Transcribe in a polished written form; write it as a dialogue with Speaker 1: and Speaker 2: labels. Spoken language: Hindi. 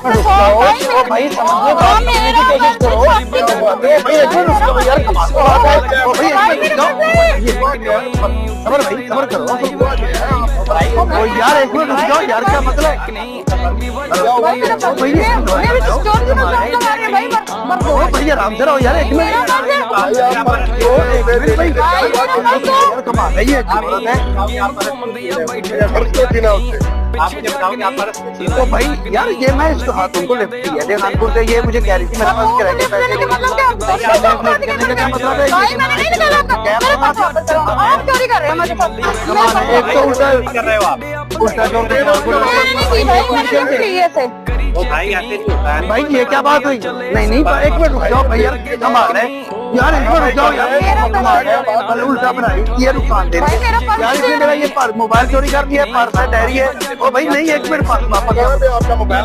Speaker 1: रुक जाओ भाई, समझने बात करने की कोशिश करो। भाई एक मिनट रुक जाओ यार, कमाल की बात है। भाई एक मिनट रुक जाओ, सबर भाई, सबर करो। ओ यार एक मिनट रुक जाओ यार, क्या मतलब? भाई आराम से रहो यार, एक मिनट कमा रही है। आप मुझे बताओ क्या परिस्थिति है? तो भाई यार ये मैं इसको हाथों को लिफ्ट किया थे कानपुर से, ये मुझे कह रही थी मेरे पास किराए के पैसे नहीं। मतलब क्या मतलब है? भाई मैंने नहीं निकाला, मेरे पास वापस करो। आप चोरी कर रहे हो मुझे पता। एक तो उल्टा कर रहे हो आप, उल्टा जोर दे रहे हो। मैंने नहीं की भाई, मैंने नहीं की ऐसे। ओ भाई ऐसे नहीं होता है भाई, ये क्या बात हुई? नहीं नहीं एक मिनट रुक जाओ भाई यार, कमाल है यार, एक मिनट रुक जाओ यार, कमाल है। उल्टा बनाई ये नुकसान दे यार, इसने मेरा ये मोबाइल चोरी कर दिया, पर्स है, डायरी है। ओ भाई नहीं, एक मिनट वापस आपका मोबाइल